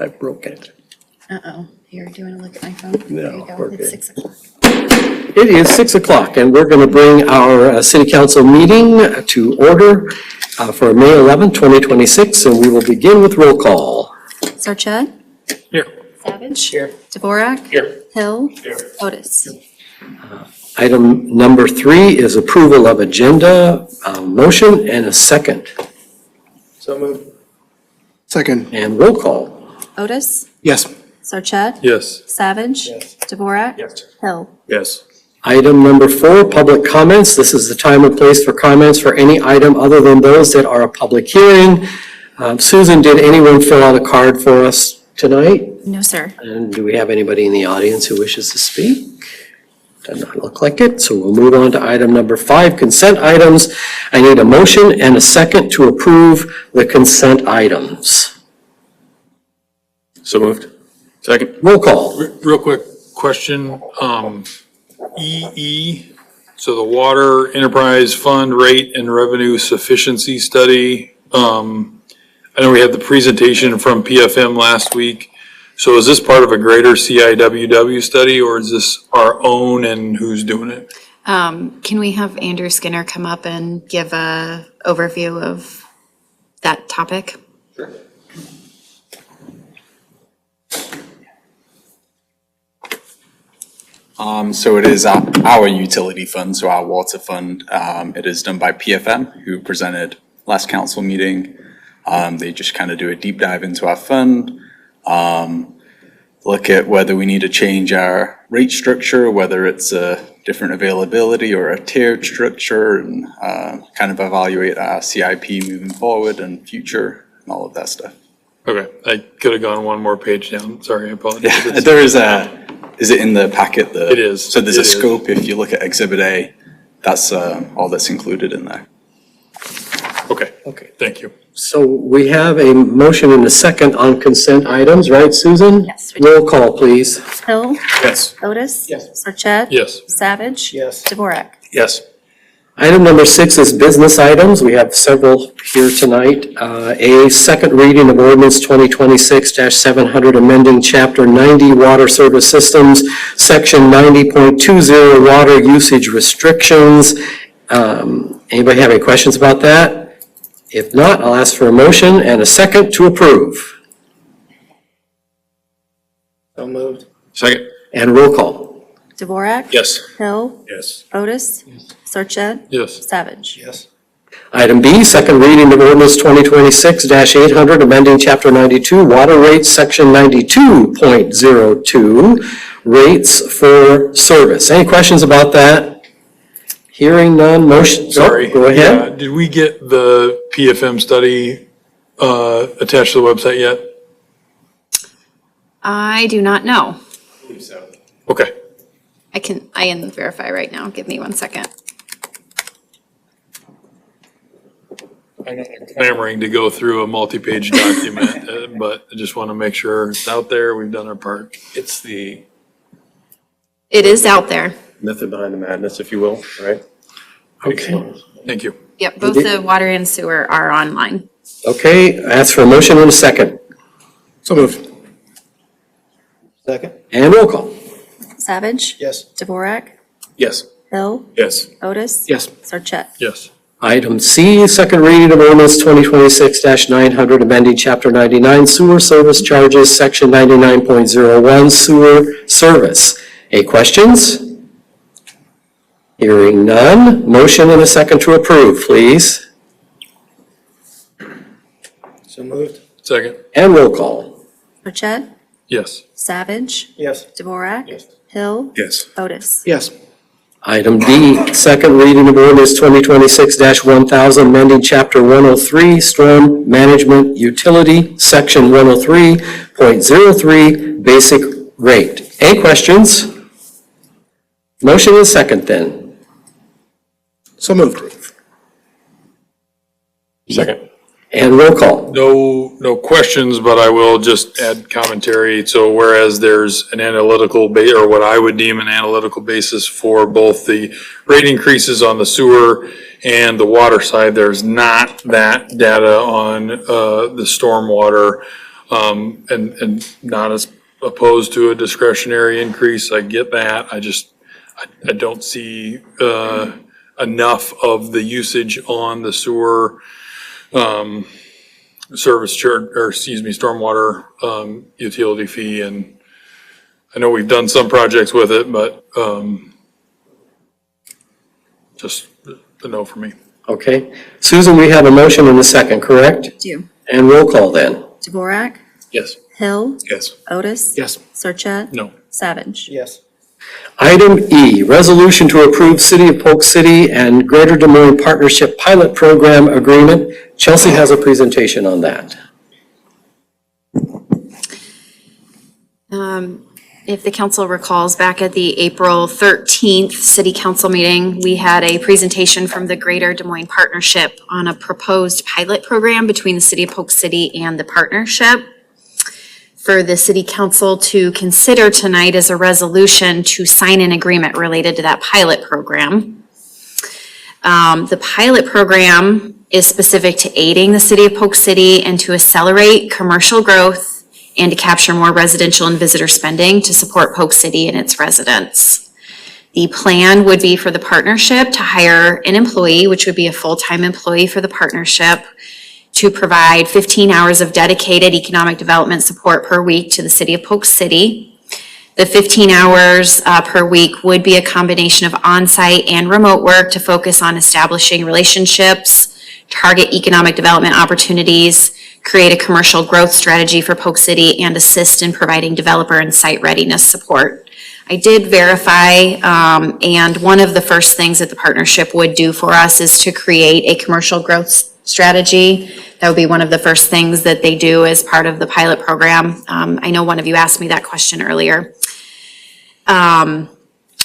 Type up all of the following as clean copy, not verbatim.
I broke it. Uh-oh, here, do you want to look at my phone? No, There you go. we're It's good. 6 o'clock. It is 6 o'clock, and we're going to bring our city council meeting to order for May 11, 2026, and we will begin with roll call. Sarchet? Here. Savage? Here. Dvorak? Here. Hill? Here. Otis? Item number 3 is approval of agenda, motion and a second. So moved. Second. And roll call. Otis? Yes. Sarchet? Yes. Savage? Yes. Dvorak? Yes. Hill? Yes. Item number 4, public comments. This is the time and place for comments for any item other than those that are a public hearing. Susan, did anyone fill out a card for us tonight? No, sir. And do we have anybody in the audience who wishes to speak? Does not look like it, so we'll move on to item number 5, consent items. I need a motion and a second to approve the consent items. So moved. Second. Roll call. Real quick question, EE, so the Water Enterprise Fund Rate and Revenue Sufficiency Study. I know we had the presentation from PFM last week. So is this part of a greater CIWW study, or is this our own, and who's doing it? Can we have Andrew Skinner come up and give a overview of that topic? Sure. So it is our utility fund, so our water fund. It is done by PFM, who presented last council meeting. They just kind of do a deep dive into our fund, look at whether we need to change our rate structure, whether it's a different availability or a tiered structure, and kind of evaluate our CIP moving forward and future and all of that stuff. Okay, I could have gone one more page down. Sorry, I apologize. Yeah, there is is it in the packet? It is. So there's It a is. scope. If you look at Exhibit A, that's all that's included in there. Okay, thank you. So we have a motion and a second on consent items, right, Susan? Yes, we do. Roll call, please. Hill? Yes. Otis? Yes. Sarchet? Yes. Savage? Yes. Dvorak? Yes. Item number 6 is business items. We have several here tonight. A second reading of ordinance 2026-700, amending Chapter 90 Water Service Systems, Section 90.20 Water Usage Restrictions. Anybody have any questions about that? If not, I'll ask for a motion and a second to approve. So moved. Second. And roll call. Dvorak? Yes. Hill? Yes. Otis? Sarchet? Yes. Savage? Yes. Item B, second reading of ordinance 2026-800, amending Chapter 92 Water Rates, Section 92.02, Rates for Service. Any questions about that? Hearing none, motion. Sorry. Go ahead. Yeah, did we get the PFM study attached to the website yet? I do not know. Okay. I can verify right now. Give me 1 second. I'm clamoring to go through a multi-page document, but I just want to make sure it's out there. We've done our part. It's the It is out there. method behind the madness, if you will, right? Okay. Thank you. Yep, both the water and sewer are online. Okay, ask for a motion and a second. So moved. Second. And roll call. Savage? Yes. Dvorak? Yes. Hill? Yes. Otis? Yes. Sarchet? Yes. Item C, second reading of ordinance 2026-900, amending Chapter 99 Sewer Service Charges, Section 99.01 Sewer Service. Any questions? Hearing none, motion and a second to approve, please. So moved. Second. And roll call. Sarchet? Yes. Savage? Yes. Dvorak? Yes. Hill? Yes. Otis? Yes. Item D, second reading of ordinance 2026-1000, amending Chapter 103 Storm Management Utility, Section 103.03 Basic Rate. Any questions? Motion and second then. So moved. Second. And roll call. No questions, but I will just add commentary. So whereas there's an analytical or what I would deem an analytical basis for both the rate increases on the sewer and the water side, there's not that data on the stormwater. And not as opposed to a discretionary increase. I get that. I don't see, enough of the usage on the sewer, service charge, or excuse me, stormwater, utility fee. And I know we've done some projects with it, but, just a no for me. Okay. Susan, we have a motion and a second, correct? Do. And roll call then. Dvorak, Yes. Hill, Yes. Otis. Yes. Sarchet. No. Savage. Yes. Item E, resolution to approve City of Polk City and Greater Des Moines Partnership Pilot Program Agreement. Chelsea has a presentation on that. If the council recalls, back at the April 13th city council meeting, we had a presentation from the Greater Des Moines Partnership on a proposed pilot program between the city of Polk City and the partnership. For the city council to consider tonight as a resolution to sign an agreement related to that pilot program. The pilot program is specific to aiding the city of Polk City and to accelerate commercial growth and to capture more residential and visitor spending to support Polk City and its residents. The plan would be for the partnership to hire an employee, which would be a full-time employee for the partnership, to provide 15 hours of dedicated economic development support per week to the city of Polk City. The 15 hours per week would be a combination of on-site and remote work to focus on establishing relationships, target economic development opportunities, create a commercial growth strategy for Polk City, and assist in providing developer and site readiness support. I did verify, and one of the first things that the partnership would do for us is to create a commercial growth strategy. That would be one of the first things that they do as part of the pilot program. I know one of you asked me that question earlier.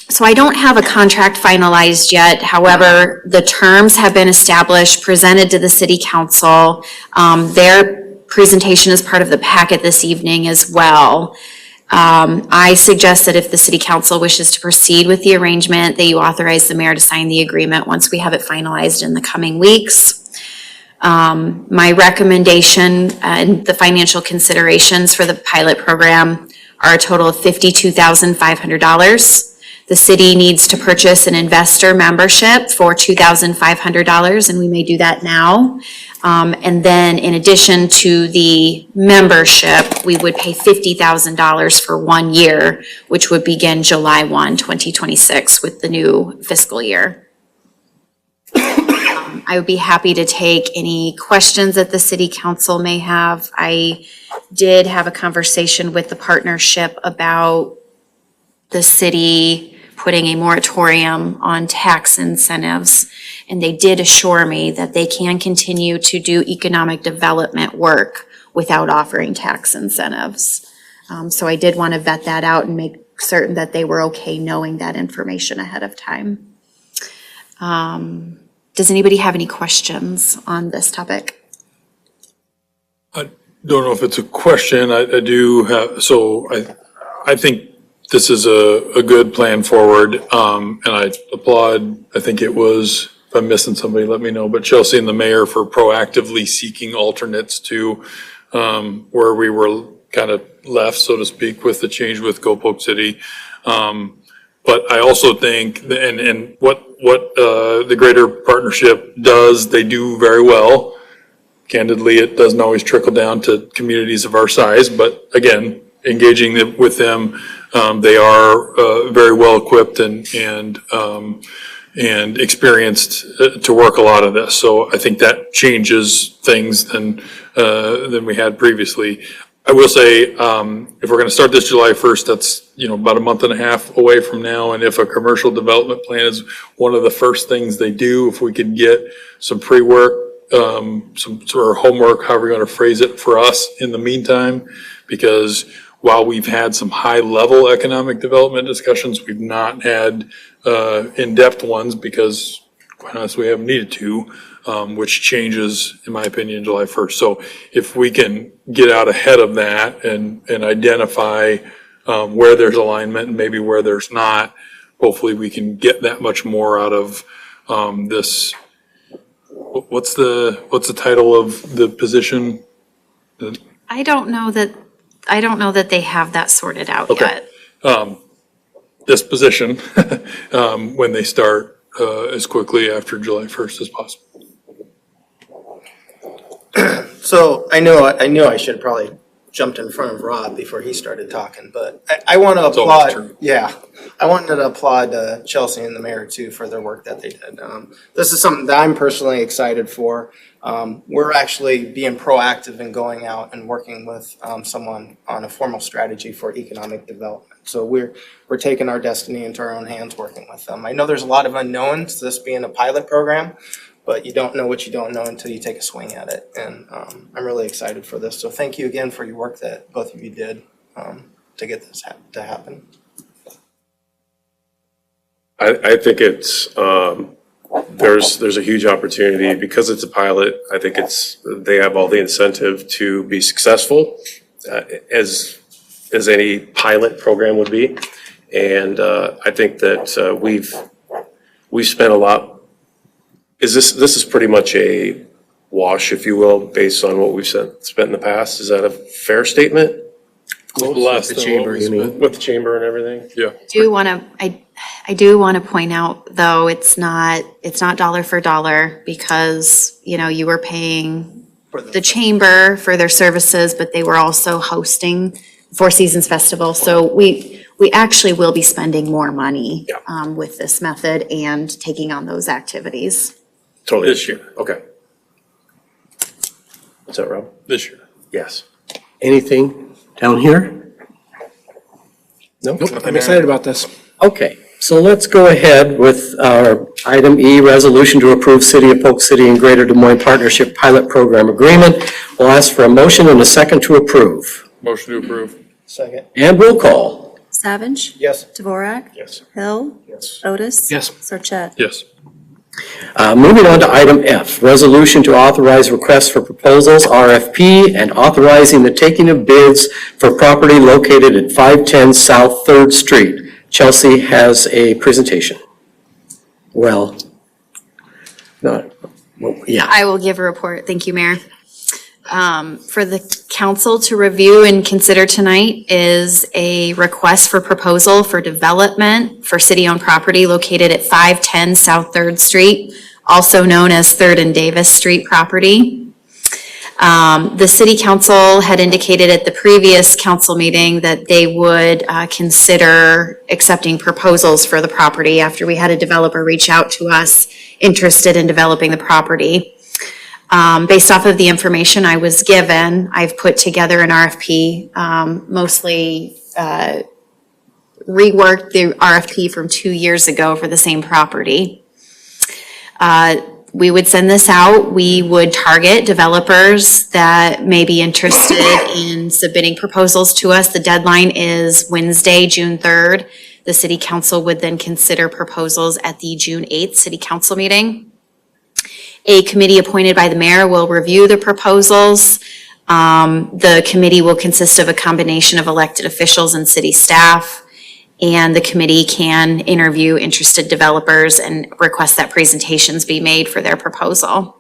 So I don't have a contract finalized yet. However, the terms have been established, presented to the city council. Their presentation is part of the packet this evening as well. I suggest that if the city council wishes to proceed with the arrangement, that you authorize the mayor to sign the agreement once we have it finalized in the coming weeks. My recommendation and the financial considerations for the pilot program are a total of $52,500. The city needs to purchase an investor membership for $2,500, and we may do that now. And then in addition to the membership, we would pay $50,000 for 1 year, which would begin July 1, 2026 with the new fiscal year. I would be happy to take any questions that the city council may have. I did have a conversation with the partnership about the city putting a moratorium on tax incentives, and they did assure me that they can continue to do economic development work without offering tax incentives. So I did want to vet that out and make certain that they were okay knowing that information ahead of time. Does anybody have any questions on this topic? I don't know if it's a question. I do have, so I think this is a good plan forward, and I applaud, I think it was, if I'm missing somebody, let me know, but Chelsea and the mayor for proactively seeking alternates to where we were kind of left, so to speak, with the change with Go Polk City. But I also think, and what the Greater Partnership does, they do very well. Candidly, it doesn't always trickle down to communities of our size, but again, engaging with them, they are very well equipped and experienced to work a lot of this. So I think that changes things than we had previously. I will say, if we're going to start this July 1st, that's, about a month and a half away from now. And if a commercial development plan is one of the first things they do, if we could get some pre-work, some sort of homework, however you're going to phrase it, for us in the meantime, because while we've had some high-level economic development discussions, we've not had in-depth ones because, quite honestly, we haven't needed to, which changes, in my opinion, July 1st. So if we can get out ahead of that and identify where there's alignment and maybe where there's not, hopefully we can get that much more out of this. What's the title of the position? I don't know that they have that sorted out Okay. yet. This position, when they start, as quickly after July 1st as possible. So I knew I should have probably jumped in front of Rob before he started talking, but I want to It's always true. applaud, yeah. I wanted to applaud Chelsea and the mayor too for their work that they did. This is something that I'm personally excited for. We're actually being proactive in going out and working with someone on a formal strategy for economic development. So we're taking our destiny into our own hands working with them. I know there's a lot of unknowns, this being a pilot program, but you don't know what you don't know until you take a swing at it. And I'm really excited for this. So thank you again for your work that both of you did to get this to happen. I think it's, there's a huge opportunity because it's a pilot. I think they have all the incentive to be successful as any pilot program would be. And I think that we've spent a lot. This is pretty much a wash, if you will, based on what we've spent in the past. Is that a fair statement? Less the than chamber, what we you mean? spent. With the chamber and everything? Yeah. I do want to point out, though, it's not dollar for dollar because, you were paying the chamber for their services, but they were also hosting Four Seasons Festival. So we actually will be spending more money with this method and taking on those activities. Totally. This year. Okay. What's that, Rob? This year. Yes. Anything down here? Nope, I'm excited about this. Okay, so let's go ahead with our item E, resolution to approve City of Polk City and Greater Des Moines Partnership Pilot Program Agreement. We'll ask for a motion and a second to approve. Motion to approve. Second. And roll call. Savage? Yes. Dvorak? Yes. Hill? Yes. Otis? Yes. Sarchet? Yes. Moving on to item F, resolution to authorize requests for proposals, RFP, and authorizing the taking of bids for property located at 510 South 3rd Street. Chelsea has a presentation. Well, yeah. I will give a report. Thank you, Mayor. For the council to review and consider tonight is a request for proposal for development for city-owned property located at 510 South 3rd Street, also known as 3rd and Davis Street property. The city council had indicated at the previous council meeting that they would consider accepting proposals for the property after we had a developer reach out to us interested in developing the property. Based off of the information I was given, I've put together an RFP, mostly reworked the RFP from 2 years ago for the same property. We would send this out. We would target developers that may be interested in submitting proposals to us. The deadline is Wednesday, June 3rd. The city council would then consider proposals at the June 8th city council meeting. A committee appointed by the mayor will review the proposals. The committee will consist of a combination of elected officials and city staff. And the committee can interview interested developers and request that presentations be made for their proposal.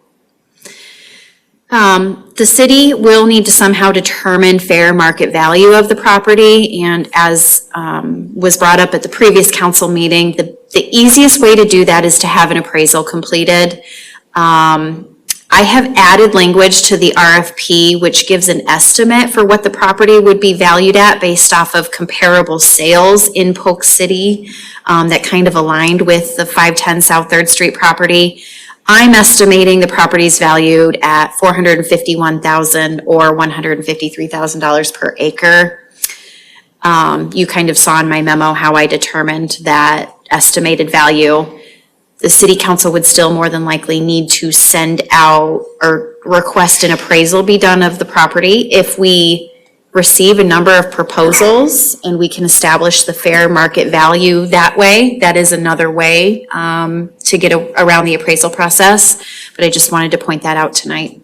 The city will need to somehow determine fair market value of the property. And as was brought up at the previous council meeting, the easiest way to do that is to have an appraisal completed. I have added language to the RFP, which gives an estimate for what the property would be valued at based off of comparable sales in Polk City that kind of aligned with the 510 South 3rd Street property. I'm estimating the property's valued at $451,000 or $153,000 per acre. You kind of saw in my memo how I determined that estimated value. The city council would still more than likely need to send out or request an appraisal be done of the property. If we receive a number of proposals and we can establish the fair market value that way, that is another way to get around the appraisal process. But I just wanted to point that out tonight.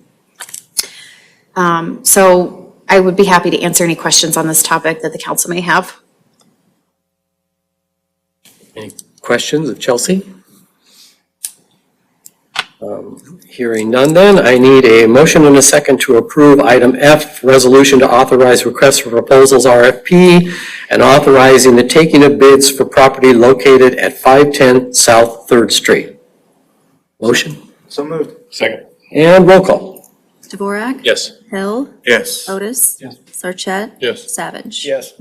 So I would be happy to answer any questions on this topic that the council may have. Any questions of Chelsea? Hearing none then, I need a motion and a second to approve item F, resolution to authorize requests for proposals RFP and authorizing the taking of bids for property located at 510 South 3rd Street. Motion So moved. Second. and roll call. Dvorak. Yes. Hill. Yes. Otis. Yes. Sarchet. Yes. Savage. Yes.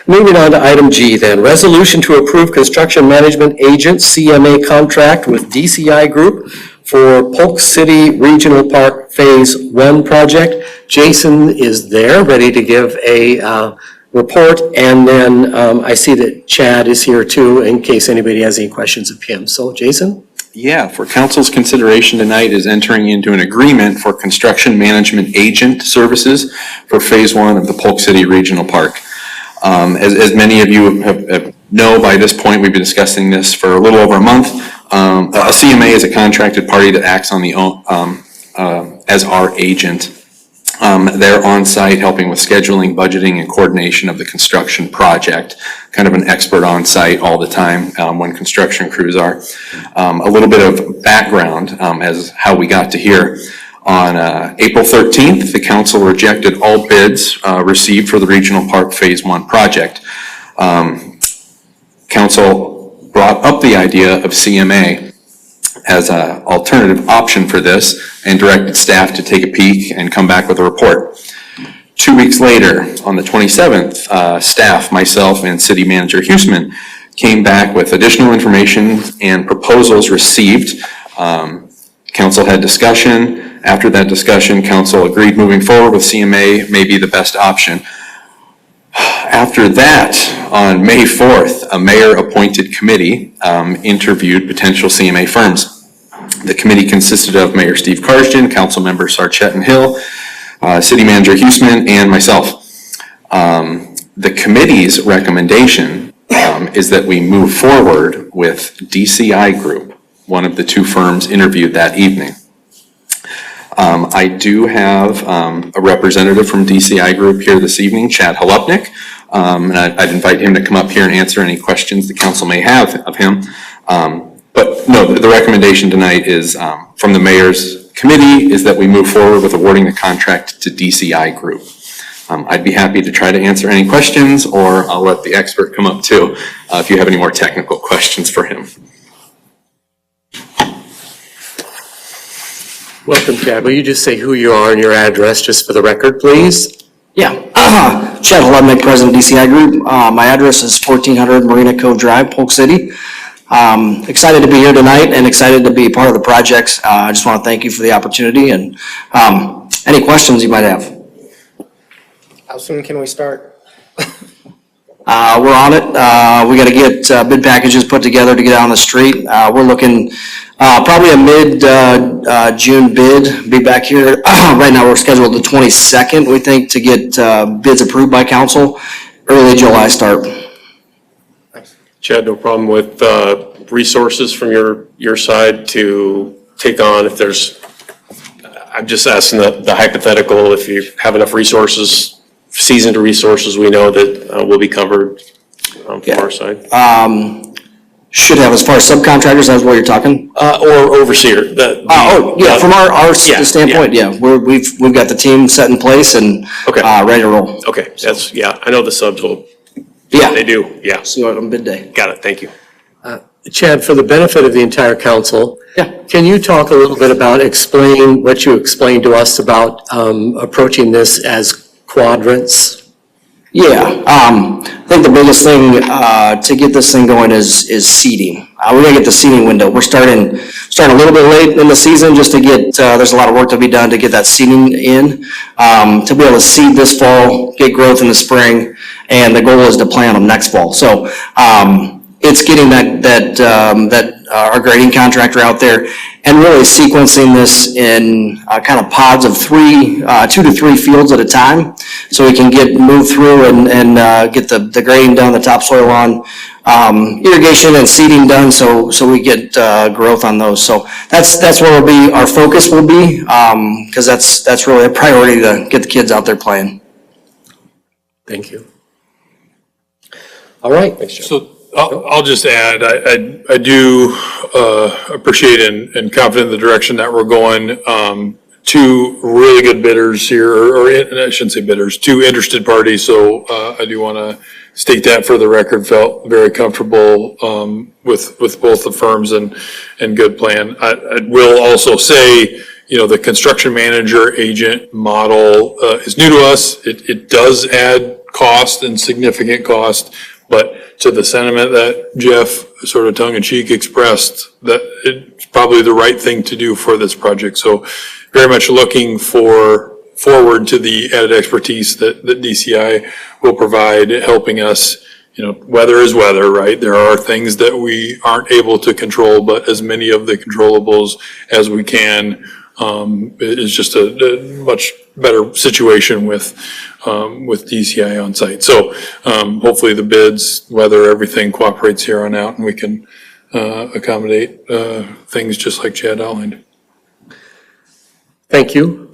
Moving on to item G then, resolution to approve construction management agent CMA contract with DCI Group for Polk City Regional Park Phase 1 project. Jason is there, ready to give a report, and then I see that Chad is here too, in case anybody has any questions of him. So Jason? Yeah, for council's consideration tonight is entering into an agreement for construction management agent services for Phase 1 of the Polk City Regional Park. As many of you know by this point, we've been discussing this for a little over a month. A CMA is a contracted party that acts on the as our agent. They're on site helping with scheduling, budgeting, and coordination of the construction project. Kind of an expert on site all the time when construction crews are. A little bit of background as how we got to here. On April 13th, the council rejected all bids received for the Regional Park Phase 1 project. Council brought up the idea of CMA as an alternative option for this and directed staff to take a peek and come back with a report. 2 weeks later, on the 27th, staff, myself, and City Manager Huseman came back with additional information and proposals received. Council had discussion. After that discussion, council agreed moving forward with CMA may be the best option. After that, on May 4th, a mayor-appointed committee interviewed potential CMA firms. The committee consisted of Mayor Steve Karsden, council members Sarchet and Hill, City Manager Huseman, and myself. The committee's recommendation is that we move forward with DCI Group, one of the two firms interviewed that evening. I do have a representative from DCI Group here this evening, Chad Halupnik, and I'd invite him to come up here and answer any questions the council may have of him. But no, the recommendation tonight is from the mayor's committee is that we move forward with awarding the contract to DCI Group. I'd be happy to try to answer any questions, or I'll let the expert come up too if you have any more technical questions for him. Welcome, Chad. Will you just say who you are and your address, just for the record, please? Yeah, Chad Halupnik, President DCI Group. My address is 1400 Marina Cove Drive, Polk City. Excited to be here tonight and excited to be part of the projects. I just want to thank you for the opportunity and any questions you might have. How soon can we start? We're on it. We got to get bid packages put together to get out on the street. We're looking probably a mid-June bid. Be back here. Right now we're scheduled the 22nd, we think, to get bids approved by council. Early July start. Chad, no problem with resources from your side to take on if there's, I'm just asking the hypothetical, if you have enough resources, seasoned resources, we know that will be covered from our side. Should have, as far as subcontractors, that's what you're talking? Or overseer. From our standpoint, we've got the team set in place and ready to roll. Okay, that's, I know the subs will. Yeah. They do, yeah. See you on bid day. Got it, thank you. Chad, for the benefit of the entire council, Yeah. can you talk a little bit about explain what you explained to us about approaching this as quadrants? Yeah, I think the biggest thing to get this thing going is seeding. We gotta get the seeding window. We're starting a little bit late in the season just to get, there's a lot of work to be done to get that seeding in. To be able to seed this fall, get growth in the spring, and the goal is to plant them next fall. So it's getting our grading contractor out there and really sequencing this in kind of pods of 2 to 3 fields at a time, so we can move through and get the grading done, the topsoil on, irrigation and seeding done, so we get growth on those. So that's where our focus will be, because that's really a priority to get the kids out there playing. Thank you. All right. So I'll just add, I do appreciate and confident in the direction that we're going. Two really good bidders here, or I shouldn't say bidders, two interested parties. So I do want to state that for the record. Felt very comfortable with both the firms and good plan. I will also say, the construction manager agent model is new to us. It does add cost and significant cost, but to the sentiment that Jeff sort of tongue-in-cheek expressed, that it's probably the right thing to do for this project. So very much looking forward to the added expertise that DCI will provide, helping us. Weather is weather, right? There are things that we aren't able to control, but as many of the controllables as we can is just a much better situation with DCI on site. So hopefully the bids, weather, everything cooperates here on out, and we can accommodate things just like Chad outlined. Thank you.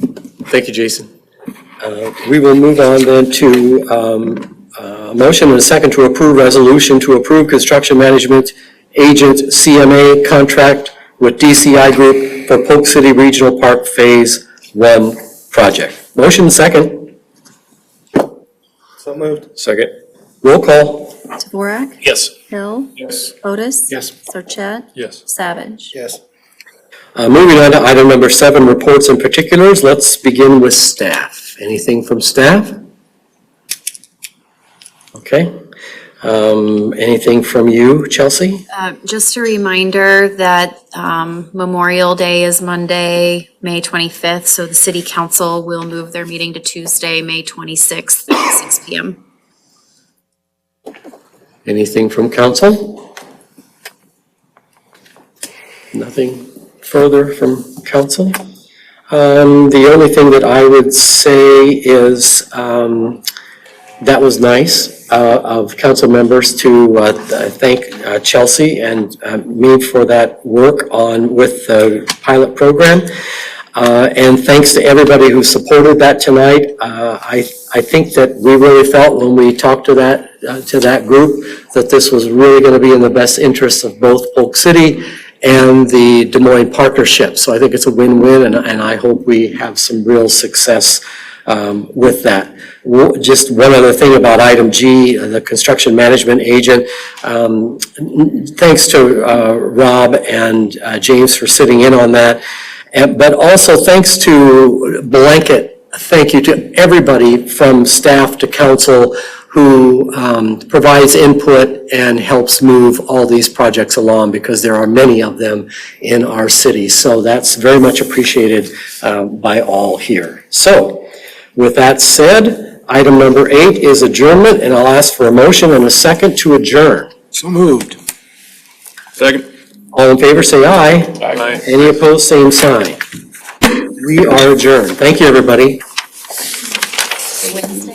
Thank you, Jason. We will move on then to a motion and a second to approve resolution to approve construction management agent CMA contract with DCI Group for Polk City Regional Park Phase 1 project. Motion second. So moved. Second. Roll call. Dvorak, Yes. Hill, Yes. Otis. Yes. Sarchet, Yes. Savage. Yes. Moving on to item number 7, reports and particulars. Let's begin with staff. Anything from staff? Okay. Anything from you, Chelsea? Just a reminder that Memorial Day is Monday, May 25th, so the city council will move their meeting to Tuesday, May 26th at 6 p.m. Anything from council? Nothing further from council? The only thing that I would say is that was nice of council members to thank Chelsea and me for that work with the pilot program. And thanks to everybody who supported that tonight. I think that we really felt when we talked to that group that this was really going to be in the best interest of both Polk City and the Des Moines partnership. So I think it's a win-win, and I hope we have some real success with that. Just one other thing about item G, the construction management agent. Thanks to Rob and James for sitting in on that. But also thanks to thank you to everybody from staff to council who provides input and helps move all these projects along, because there are many of them in our city. So that's very much appreciated by all here. So with that said, item number 8 is adjournment, and I'll ask for a motion and a second to adjourn. So moved. Second. All in favor, say aye. Aye. Any opposed, same sign. We are adjourned. Thank you, everybody. Wednesday.